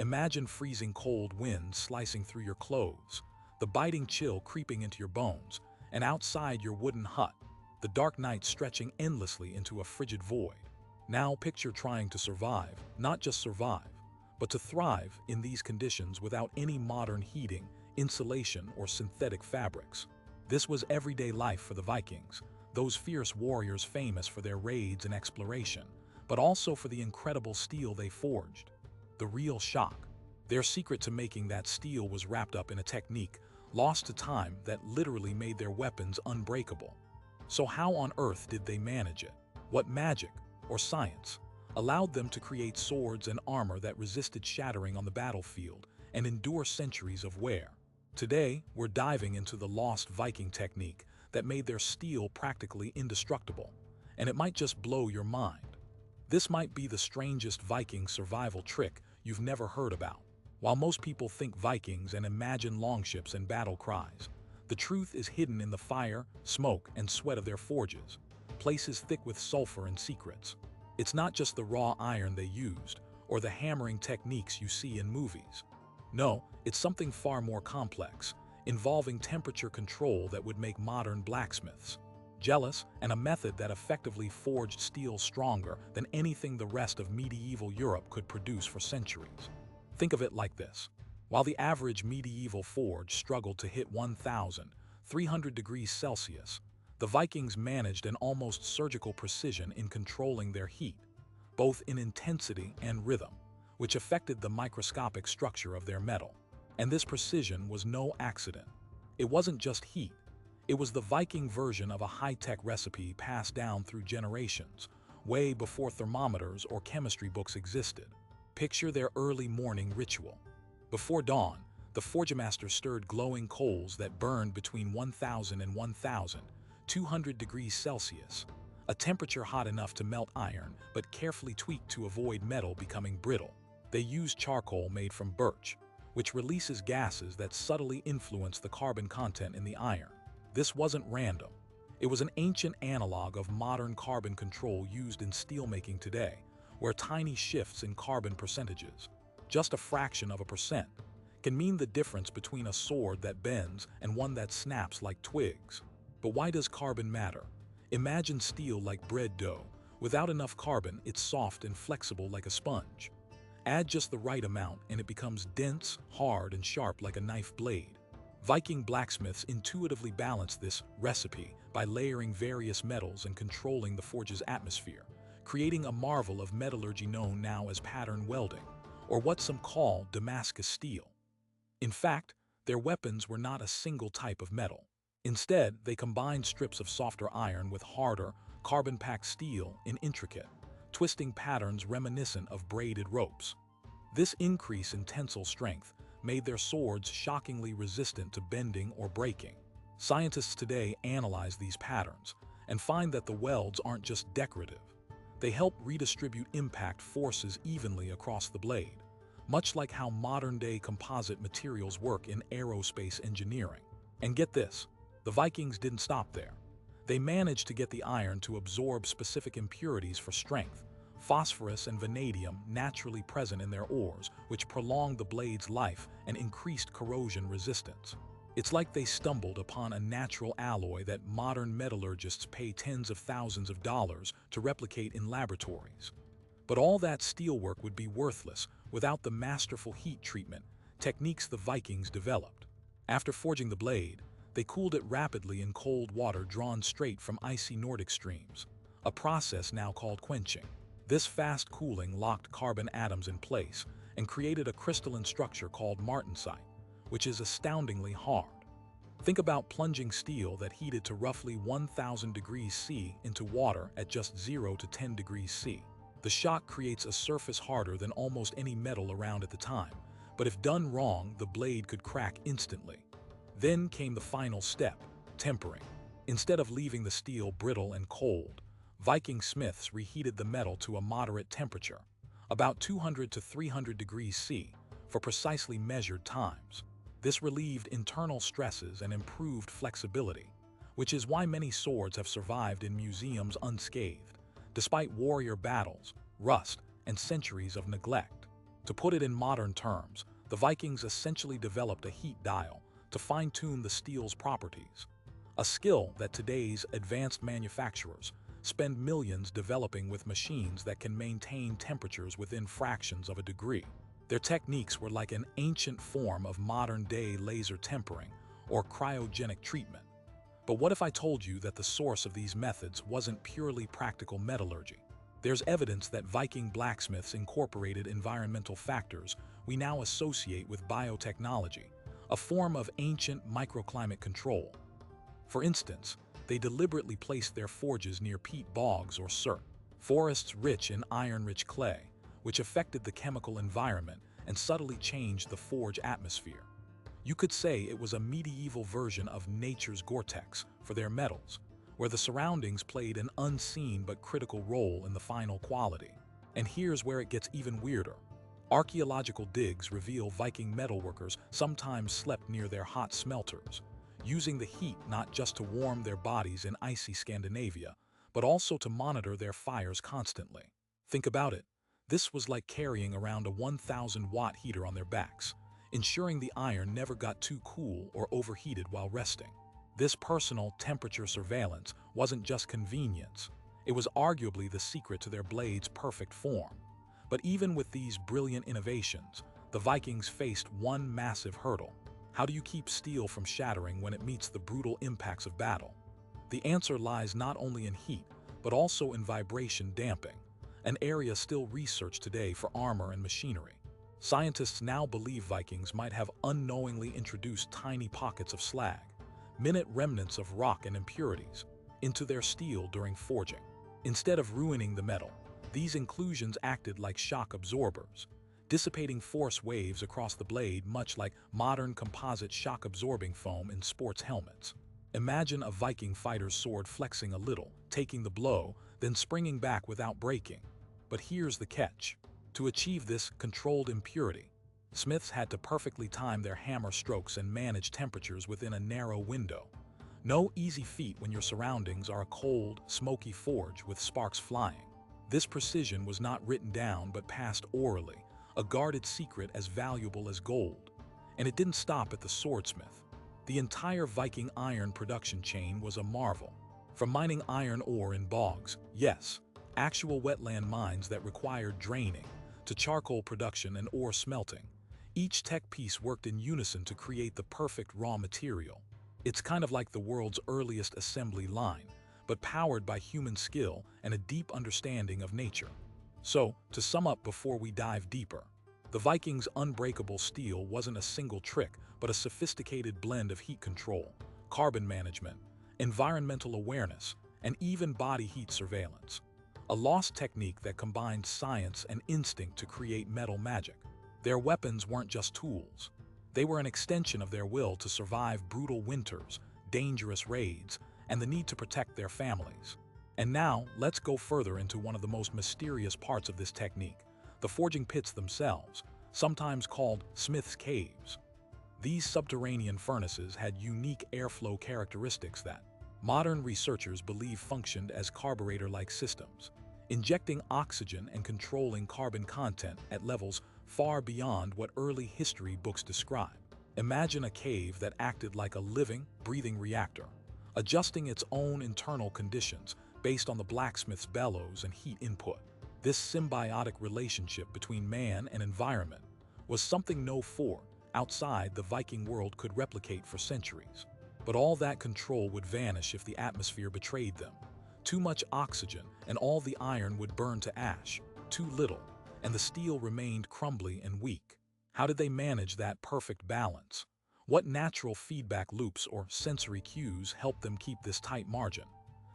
Imagine freezing cold winds slicing through your clothes, the biting chill creeping into your bones, and outside your wooden hut, the dark night stretching endlessly into a frigid void. Now picture trying to survive, not just survive, but to thrive in these conditions without any modern heating, insulation, or synthetic fabrics. This was everyday life for the Vikings, those fierce warriors famous for their raids and exploration, but also for the incredible steel they forged. The real shock. Their secret to making that steel was wrapped up in a technique lost to time that literally made their weapons unbreakable. So how on earth did they manage it? What magic, or science, allowed them to create swords and armor that resisted shattering on the battlefield and endure centuries of wear? Today, we're diving into the lost Viking technique that made their steel practically indestructible, and it might just blow your mind. This might be the strangest Viking survival trick you've never heard about. While most people think Vikings and imagine longships and battle cries, the truth is hidden in the fire, smoke, and sweat of their forges, places thick with sulfur and secrets. It's not just the raw iron they used, or the hammering techniques you see in movies. No, it's something far more complex, involving temperature control that would make modern blacksmiths jealous, and a method that effectively forged steel stronger than anything the rest of medieval Europe could produce for centuries. Think of it like this. While the average medieval forge struggled to hit 1,300 degrees Celsius, the Vikings managed an almost surgical precision in controlling their heat, both in intensity and rhythm, which affected the microscopic structure of their metal. And this precision was no accident. It wasn't just heat. It was the Viking version of a high-tech recipe passed down through generations, way before thermometers or chemistry books existed. Picture their early morning ritual. Before dawn, the forgemaster stirred glowing coals that burned between 1,000 and 1,200 degrees Celsius, a temperature hot enough to melt iron but carefully tweaked to avoid metal becoming brittle. They used charcoal made from birch, which releases gases that subtly influence the carbon content in the iron. This wasn't random. It was an ancient analog of modern carbon control used in steelmaking today, where tiny shifts in carbon percentages, just a fraction of a percent, can mean the difference between a sword that bends and one that snaps like twigs. But why does carbon matter? Imagine steel like bread dough. Without enough carbon, it's soft and flexible like a sponge. Add just the right amount and it becomes dense, hard, and sharp like a knife blade. Viking blacksmiths intuitively balanced this recipe by layering various metals and controlling the forge's atmosphere, creating a marvel of metallurgy known now as pattern welding, or what some call Damascus steel. In fact, their weapons were not a single type of metal. Instead, they combined strips of softer iron with harder, carbon-packed steel in intricate, twisting patterns reminiscent of braided ropes. This increase in tensile strength made their swords shockingly resistant to bending or breaking. Scientists today analyze these patterns and find that the welds aren't just decorative. They help redistribute impact forces evenly across the blade, much like how modern-day composite materials work in aerospace engineering. And get this, the Vikings didn't stop there. They managed to get the iron to absorb specific impurities for strength, phosphorus and vanadium naturally present in their ores, which prolonged the blade's life and increased corrosion resistance. It's like they stumbled upon a natural alloy that modern metallurgists pay tens of thousands of dollars to replicate in laboratories. But all that steelwork would be worthless without the masterful heat treatment techniques the Vikings developed. After forging the blade, they cooled it rapidly in cold water drawn straight from icy Nordic streams, a process now called quenching. This fast cooling locked carbon atoms in place and created a crystalline structure called martensite, which is astoundingly hard. Think about plunging steel that heated to roughly 1,000 degrees C into water at just 0 to 10 degrees C. The shock creates a surface harder than almost any metal around at the time, but if done wrong, the blade could crack instantly. Then came the final step, tempering. Instead of leaving the steel brittle and cold, Viking smiths reheated the metal to a moderate temperature, about 200 to 300 degrees C, for precisely measured times. This relieved internal stresses and improved flexibility, which is why many swords have survived in museums unscathed, despite warrior battles, rust, and centuries of neglect. To put it in modern terms, the Vikings essentially developed a heat dial to fine-tune the steel's properties, a skill that today's advanced manufacturers spend millions developing with machines that can maintain temperatures within fractions of a degree. Their techniques were like an ancient form of modern-day laser tempering or cryogenic treatment. But what if I told you that the source of these methods wasn't purely practical metallurgy? There's evidence that Viking blacksmiths incorporated environmental factors we now associate with biotechnology, a form of ancient microclimate control. For instance, they deliberately placed their forges near peat bogs or cirque, forests rich in iron-rich clay, which affected the chemical environment and subtly changed the forge atmosphere. You could say it was a medieval version of nature's Gore-Tex for their metals, where the surroundings played an unseen but critical role in the final quality. And here's where it gets even weirder. Archaeological digs reveal Viking metalworkers sometimes slept near their hot smelters, using the heat not just to warm their bodies in icy Scandinavia, but also to monitor their fires constantly. Think about it. This was like carrying around a 1,000-watt heater on their backs, ensuring the iron never got too cool or overheated while resting. This personal temperature surveillance wasn't just convenience. It was arguably the secret to their blade's perfect form. But even with these brilliant innovations, the Vikings faced one massive hurdle. How do you keep steel from shattering when it meets the brutal impacts of battle? The answer lies not only in heat, but also in vibration damping, an area still researched today for armor and machinery. Scientists now believe Vikings might have unknowingly introduced tiny pockets of slag, minute remnants of rock and impurities, into their steel during forging. Instead of ruining the metal, these inclusions acted like shock absorbers, dissipating force waves across the blade much like modern composite shock-absorbing foam in sports helmets. Imagine a Viking fighter's sword flexing a little, taking the blow, then springing back without breaking. But here's the catch. To achieve this controlled impurity, smiths had to perfectly time their hammer strokes and manage temperatures within a narrow window. No easy feat when your surroundings are a cold, smoky forge with sparks flying. This precision was not written down but passed orally, a guarded secret as valuable as gold. And it didn't stop at the swordsmith. The entire Viking iron production chain was a marvel. From mining iron ore in bogs, yes, actual wetland mines that required draining, to charcoal production and ore smelting, each tech piece worked in unison to create the perfect raw material. It's kind of like the world's earliest assembly line, but powered by human skill and a deep understanding of nature. So, to sum up before we dive deeper, the Vikings' unbreakable steel wasn't a single trick, but a sophisticated blend of heat control, carbon management, environmental awareness, and even body heat surveillance. A lost technique that combined science and instinct to create metal magic. Their weapons weren't just tools. They were an extension of their will to survive brutal winters, dangerous raids, and the need to protect their families. And now, let's go further into one of the most mysterious parts of this technique, the forging pits themselves, sometimes called smith's caves. These subterranean furnaces had unique airflow characteristics that modern researchers believe functioned as carburetor-like systems, injecting oxygen and controlling carbon content at levels far beyond what early history books describe. Imagine a cave that acted like a living, breathing reactor, adjusting its own internal conditions based on the blacksmith's bellows and heat input. This symbiotic relationship between man and environment was something no fort outside the Viking world could replicate for centuries. But all that control would vanish if the atmosphere betrayed them. Too much oxygen and all the iron would burn to ash. Too little, and the steel remained crumbly and weak. How did they manage that perfect balance? What natural feedback loops or sensory cues helped them keep this tight margin?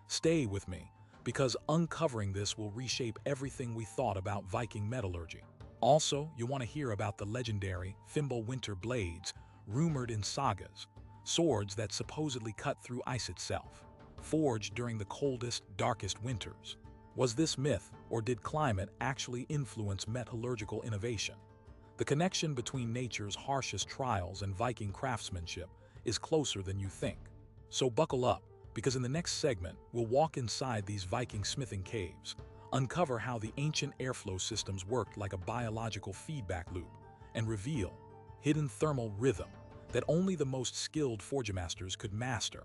Stay with me, because uncovering this will reshape everything we thought about Viking metallurgy. Also, you want to hear about the legendary Fimbulwinter blades, rumored in sagas, swords that supposedly cut through ice itself, forged during the coldest, darkest winters. Was this myth, or did climate actually influence metallurgical innovation? The connection between nature's harshest trials and Viking craftsmanship is closer than you think. So buckle up, because in the next segment, we'll walk inside these Viking smithing caves, uncover how the ancient airflow systems worked like a biological feedback loop, and reveal hidden thermal rhythm that only the most skilled forgemasters could master,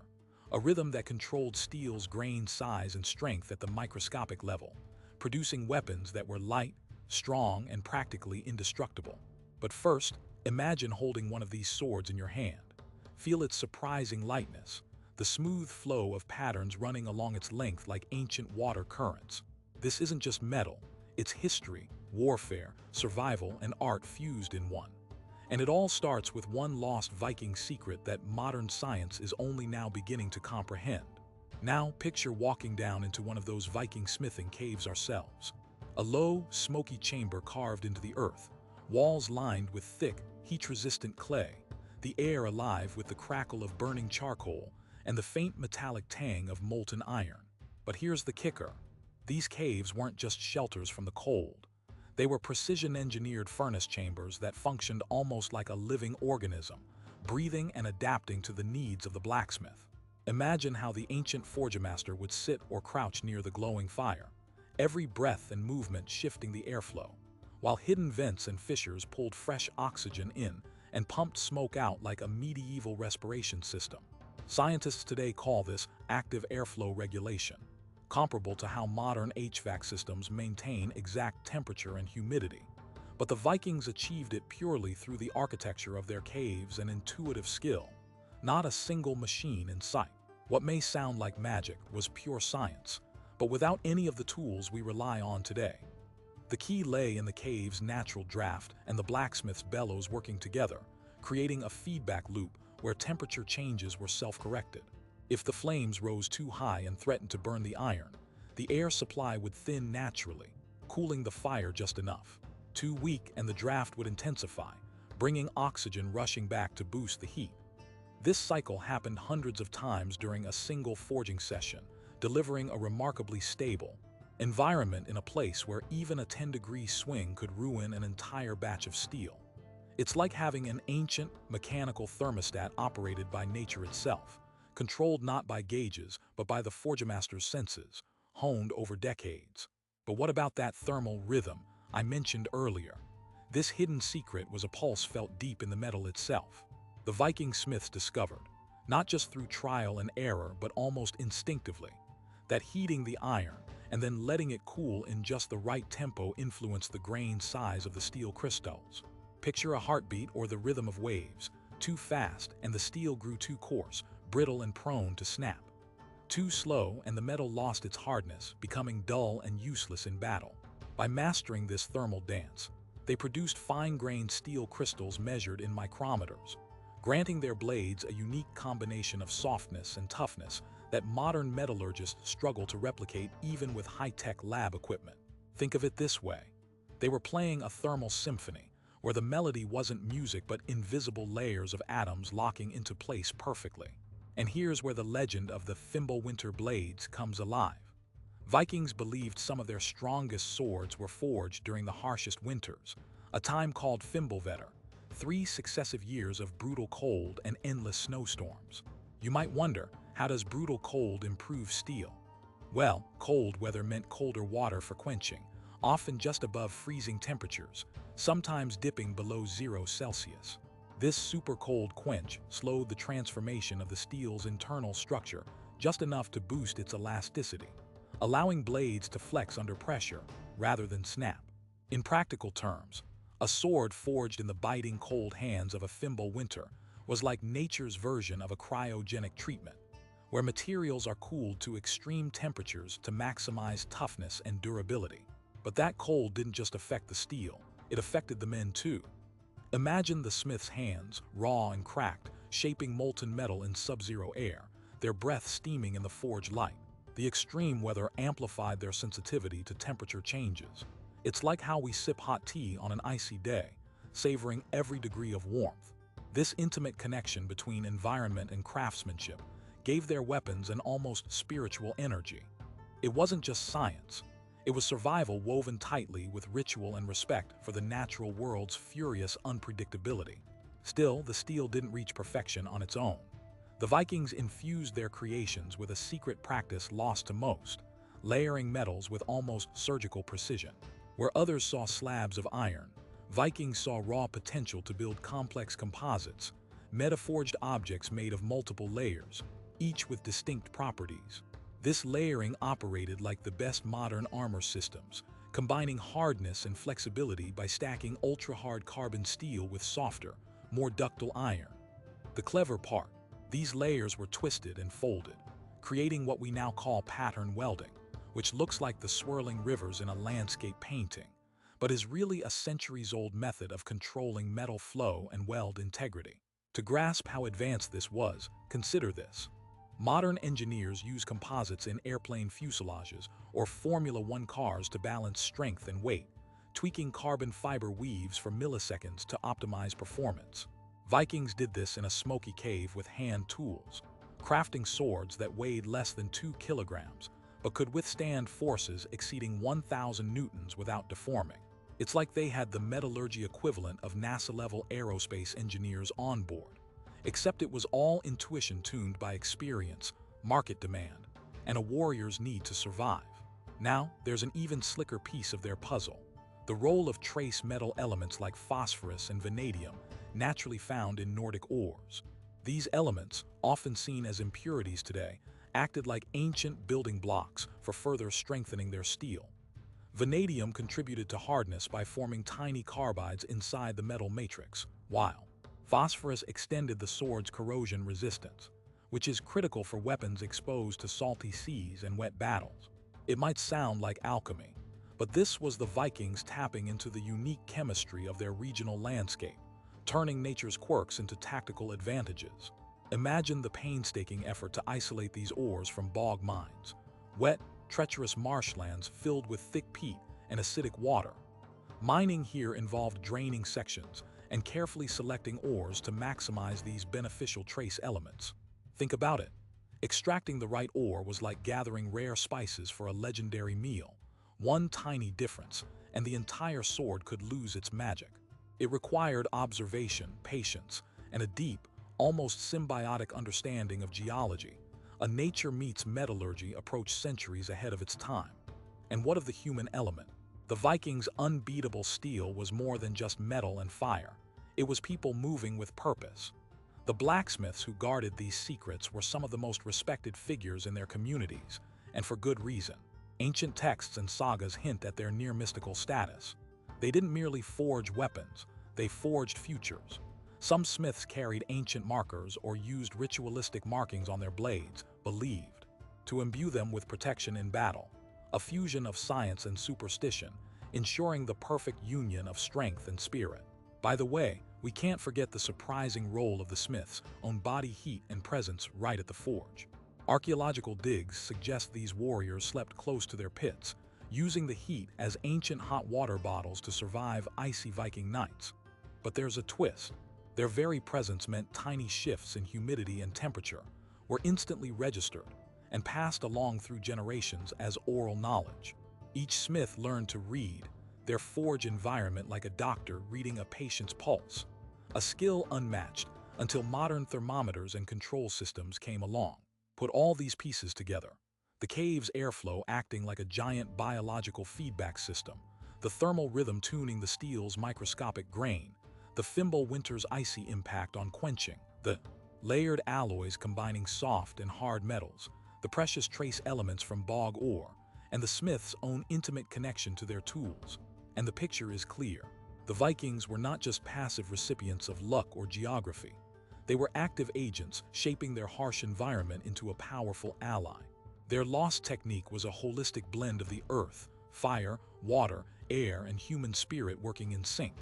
a rhythm that controlled steel's grain size and strength at the microscopic level, producing weapons that were light, strong, and practically indestructible. But first, imagine holding one of these swords in your hand. Feel its surprising lightness, the smooth flow of patterns running along its length like ancient water currents. This isn't just metal, it's history, warfare, survival, and art fused in one. And it all starts with one lost Viking secret that modern science is only now beginning to comprehend. Now picture walking down into one of those Viking smithing caves ourselves. A low, smoky chamber carved into the earth, walls lined with thick, heat-resistant clay, the air alive with the crackle of burning charcoal and the faint metallic tang of molten iron. But here's the kicker. These caves weren't just shelters from the cold. They were precision-engineered furnace chambers that functioned almost like a living organism, breathing and adapting to the needs of the blacksmith. Imagine how the ancient forgemaster would sit or crouch near the glowing fire, every breath and movement shifting the airflow, while hidden vents and fissures pulled fresh oxygen in and pumped smoke out like a medieval respiration system. Scientists today call this active airflow regulation, comparable to how modern HVAC systems maintain exact temperature and humidity. But the Vikings achieved it purely through the architecture of their caves and intuitive skill, not a single machine in sight. What may sound like magic was pure science, but without any of the tools we rely on today. The key lay in the cave's natural draft and the blacksmith's bellows working together, creating a feedback loop where temperature changes were self-corrected. If the flames rose too high and threatened to burn the iron, the air supply would thin naturally, cooling the fire just enough. Too weak and the draft would intensify, bringing oxygen rushing back to boost the heat. This cycle happened hundreds of times during a single forging session, delivering a remarkably stable environment in a place where even a 10-degree swing could ruin an entire batch of steel. It's like having an ancient, mechanical thermostat operated by nature itself, controlled not by gauges, but by the forgemaster's senses, honed over decades. But what about that thermal rhythm I mentioned earlier? This hidden secret was a pulse felt deep in the metal itself. The Viking smiths discovered, not just through trial and error, but almost instinctively, that heating the iron and then letting it cool in just the right tempo influenced the grain size of the steel crystals. Picture a heartbeat or the rhythm of waves. Too fast and the steel grew too coarse, brittle and prone to snap. Too slow and the metal lost its hardness, becoming dull and useless in battle. By mastering this thermal dance, they produced fine-grained steel crystals measured in micrometers, granting their blades a unique combination of softness and toughness that modern metallurgists struggle to replicate even with high-tech lab equipment. Think of it this way. They were playing a thermal symphony, where the melody wasn't music but invisible layers of atoms locking into place perfectly. And here's where the legend of the Fimbulwinter blades comes alive. Vikings believed some of their strongest swords were forged during the harshest winters, a time called Fimbulvetter, 3 successive years of brutal cold and endless snowstorms. You might wonder, how does brutal cold improve steel? Well, cold weather meant colder water for quenching, often just above freezing temperatures, sometimes dipping below 0 Celsius. This super cold quench slowed the transformation of the steel's internal structure just enough to boost its elasticity, allowing blades to flex under pressure rather than snap. In practical terms, a sword forged in the biting cold hands of a Fimbulwinter was like nature's version of a cryogenic treatment, where materials are cooled to extreme temperatures to maximize toughness and durability. But that cold didn't just affect the steel, it affected the men too. Imagine the smith's hands, raw and cracked, shaping molten metal in sub-zero air, their breath steaming in the forge light. The extreme weather amplified their sensitivity to temperature changes. It's like how we sip hot tea on an icy day, savoring every degree of warmth. This intimate connection between environment and craftsmanship gave their weapons an almost spiritual energy. It wasn't just science. It was survival woven tightly with ritual and respect for the natural world's furious unpredictability. Still, the steel didn't reach perfection on its own. The Vikings infused their creations with a secret practice lost to most, layering metals with almost surgical precision. Where others saw slabs of iron, Vikings saw raw potential to build complex composites, metaforged objects made of multiple layers, each with distinct properties. This layering operated like the best modern armor systems, combining hardness and flexibility by stacking ultra-hard carbon steel with softer, more ductile iron. The clever part, these layers were twisted and folded, creating what we now call pattern welding, which looks like the swirling rivers in a landscape painting, but is really a centuries-old method of controlling metal flow and weld integrity. To grasp how advanced this was, consider this. Modern engineers use composites in airplane fuselages or Formula One cars to balance strength and weight, tweaking carbon fiber weaves for milliseconds to optimize performance. Vikings did this in a smoky cave with hand tools, crafting swords that weighed less than 2 kilograms, but could withstand forces exceeding 1,000 newtons without deforming. It's like they had the metallurgy equivalent of NASA-level aerospace engineers on board, except it was all intuition tuned by experience, market demand, and a warrior's need to survive. Now, there's an even slicker piece of their puzzle: the role of trace metal elements like phosphorus and vanadium, naturally found in Nordic ores. These elements, often seen as impurities today, acted like ancient building blocks for further strengthening their steel. Vanadium contributed to hardness by forming tiny carbides inside the metal matrix, while phosphorus extended the sword's corrosion resistance, which is critical for weapons exposed to salty seas and wet battles. It might sound like alchemy, but this was the Vikings tapping into the unique chemistry of their regional landscape, turning nature's quirks into tactical advantages. Imagine the painstaking effort to isolate these ores from bog mines, wet, treacherous marshlands filled with thick peat and acidic water. Mining here involved draining sections and carefully selecting ores to maximize these beneficial trace elements. Think about it. Extracting the right ore was like gathering rare spices for a legendary meal. One tiny difference, and the entire sword could lose its magic. It required observation, patience, and a deep, almost symbiotic understanding of geology. A nature meets metallurgy approach centuries ahead of its time. And what of the human element? The Vikings' unbeatable steel was more than just metal and fire. It was people moving with purpose. The blacksmiths who guarded these secrets were some of the most respected figures in their communities, and for good reason. Ancient texts and sagas hint at their near-mystical status. They didn't merely forge weapons, they forged futures. Some smiths carried ancient markers or used ritualistic markings on their blades, believed to imbue them with protection in battle, a fusion of science and superstition, ensuring the perfect union of strength and spirit. By the way, we can't forget the surprising role of the smiths' own body heat and presence right at the forge. Archaeological digs suggest these warriors slept close to their pits, using the heat as ancient hot water bottles to survive icy Viking nights. But there's a twist. Their very presence meant tiny shifts in humidity and temperature were instantly registered and passed along through generations as oral knowledge. Each smith learned to read their forge environment like a doctor reading a patient's pulse, a skill unmatched until modern thermometers and control systems came along. Put all these pieces together: the cave's airflow acting like a giant biological feedback system, the thermal rhythm tuning the steel's microscopic grain, the Fimbulwinter's icy impact on quenching, the layered alloys combining soft and hard metals, the precious trace elements from bog ore, and the smith's own intimate connection to their tools. And the picture is clear. The Vikings were not just passive recipients of luck or geography. They were active agents, shaping their harsh environment into a powerful ally. Their lost technique was a holistic blend of the earth, fire, water, air, and human spirit working in sync.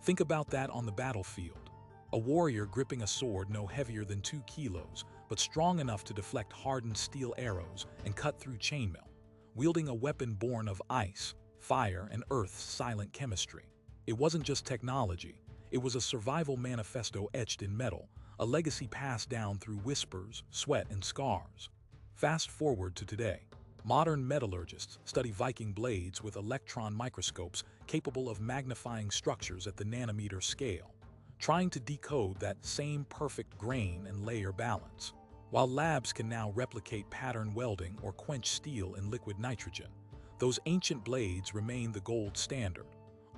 Think about that on the battlefield. A warrior gripping a sword no heavier than 2 kilos, but strong enough to deflect hardened steel arrows and cut through chainmail, wielding a weapon born of ice, fire, and Earth's silent chemistry. It wasn't just technology, it was a survival manifesto etched in metal, a legacy passed down through whispers, sweat, and scars. Fast forward to today. Modern metallurgists study Viking blades with electron microscopes capable of magnifying structures at the nanometer scale, trying to decode that same perfect grain and layer balance. While labs can now replicate pattern welding or quench steel in liquid nitrogen, those ancient blades remain the gold standard,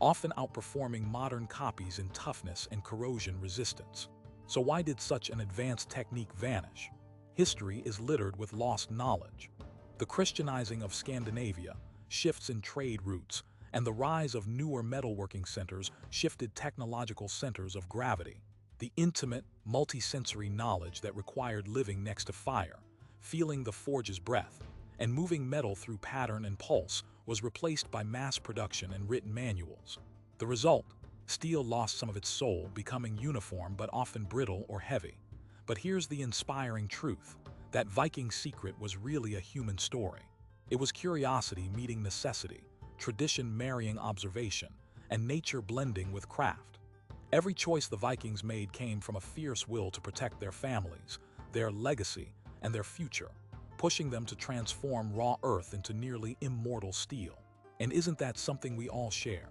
often outperforming modern copies in toughness and corrosion resistance. So why did such an advanced technique vanish? History is littered with lost knowledge. The Christianizing of Scandinavia, shifts in trade routes, and the rise of newer metalworking centers shifted technological centers of gravity. The intimate, multi-sensory knowledge that required living next to fire, feeling the forge's breath, and moving metal through pattern and pulse was replaced by mass production and written manuals. The result? Steel lost some of its soul, becoming uniform but often brittle or heavy. But here's the inspiring truth. That Viking secret was really a human story. It was curiosity meeting necessity, tradition marrying observation, and nature blending with craft. Every choice the Vikings made came from a fierce will to protect their families, their legacy, and their future, pushing them to transform raw earth into nearly immortal steel. And isn't that something we all share?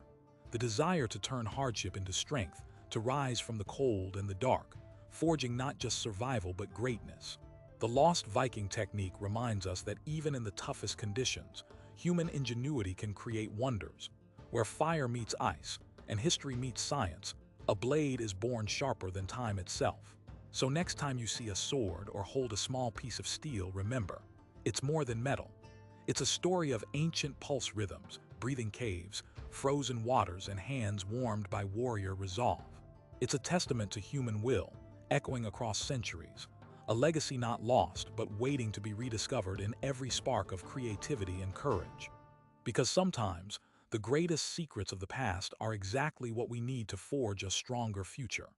The desire to turn hardship into strength, to rise from the cold and the dark, forging not just survival but greatness. The lost Viking technique reminds us that even in the toughest conditions, human ingenuity can create wonders. Where fire meets ice and history meets science, a blade is born sharper than time itself. So next time you see a sword or hold a small piece of steel, remember, it's more than metal. It's a story of ancient pulse rhythms, breathing caves, frozen waters, and hands warmed by warrior resolve. It's a testament to human will, echoing across centuries, a legacy not lost but waiting to be rediscovered in every spark of creativity and courage. Because sometimes, the greatest secrets of the past are exactly what we need to forge a stronger future.